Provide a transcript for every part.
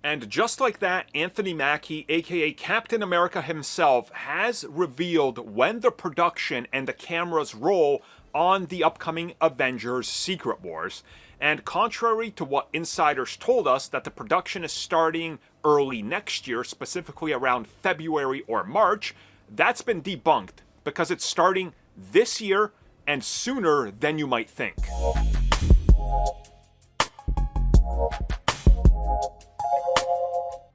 And just like that, Anthony Mackie, aka Captain America himself, has revealed when the production and the cameras roll on the upcoming Avengers Secret Wars. And contrary to what insiders told us, that the production is starting early next year, specifically around February or March, that's been debunked because it's starting this year and sooner than you might think.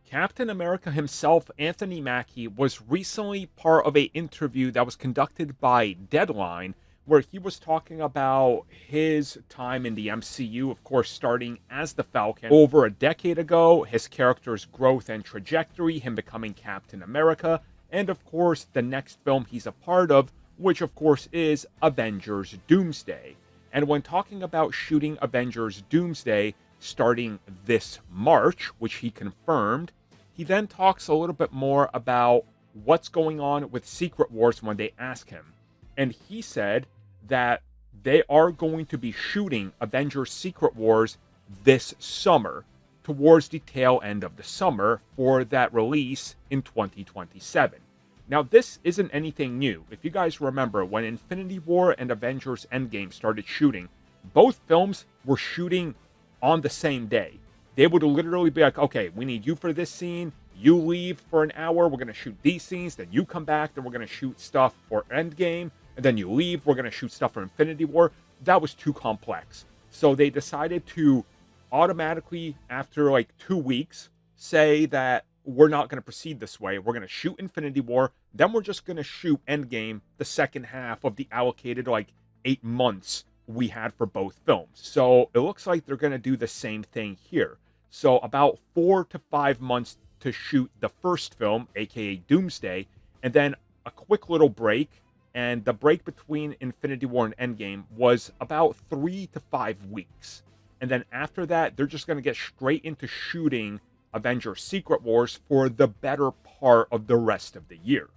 Captain America himself, Anthony Mackie, was recently part of an interview that was conducted by Deadline, where he was talking about his time in the MCU, of course, starting as the Falcon over a decade ago, his character's growth and trajectory, him becoming Captain America, and of course, the next film he's a part of, which of course is Avengers Doomsday. And when talking about shooting Avengers Doomsday starting this March, which he confirmed, he then talks a little bit more about what's going on with Secret Wars when they ask him. And he said that they are going to be shooting Avengers Secret Wars this summer, towards the tail end of the summer, for that release in 2027. Now, this isn't anything new. If you guys remember, when Infinity War and Avengers Endgame started shooting, both films were shooting on the same day. They would literally be like, okay, we need you for this scene, you leave for an hour, we're going to shoot these scenes, then you come back, then we're going to shoot stuff for Endgame, and then you leave, we're going to shoot stuff for Infinity War. That was too complex. So they decided to automatically, after like 2 weeks, say that we're not going to proceed this way. We're going to shoot Infinity War, then we're just going to shoot Endgame the second half of the allocated like 8 months we had for both films. So it looks like they're going to do the same thing here. So about 4 to 5 months to shoot the first film, aka Doomsday, and then a quick little break. And the break between Infinity War and Endgame was about 3 to 5 weeks. And then after that, they're just going to get straight into shooting Avengers Secret Wars for the better part of the rest of the year.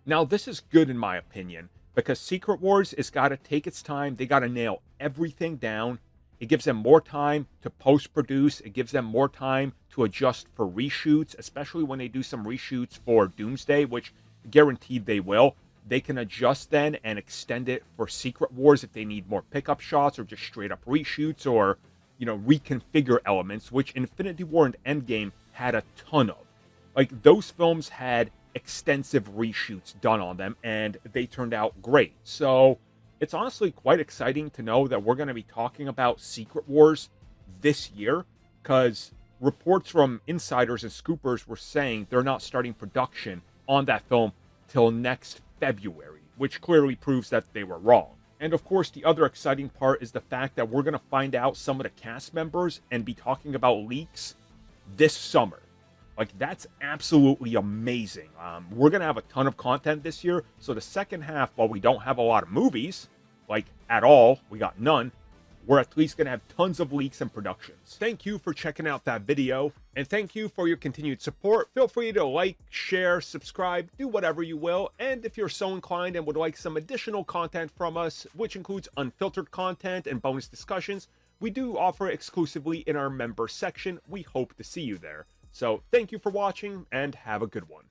Now, this is good in my opinion, because Secret Wars has got to take its time. They got to nail everything down. It gives them more time to post-produce. It gives them more time to adjust for reshoots, especially when they do some reshoots for Doomsday, which guaranteed they will. They can adjust then and extend it for Secret Wars if they need more pickup shots or just straight up reshoots or, reconfigure elements, which Infinity War and Endgame had a ton of. Like, those films had extensive reshoots done on them, and they turned out great. So it's honestly quite exciting to know that we're going to be talking about Secret Wars this year, because reports from insiders and scoopers were saying they're not starting production on that film till next February, which clearly proves that they were wrong. And of course, the other exciting part is the fact that we're going to find out some of the cast members and be talking about leaks this summer. Like, that's absolutely amazing. We're going to have a ton of content this year. So the second half, while we don't have a lot of movies, like at all, we got none, we're at least going to have tons of leaks and productions. Thank you for checking out that video, and thank you for your continued support. Feel free to like, share, subscribe, do whatever you will. And if you're so inclined and would like some additional content from us, which includes unfiltered content and bonus discussions, we do offer exclusively in our member section. We hope to see you there. So thank you for watching, and have a good one.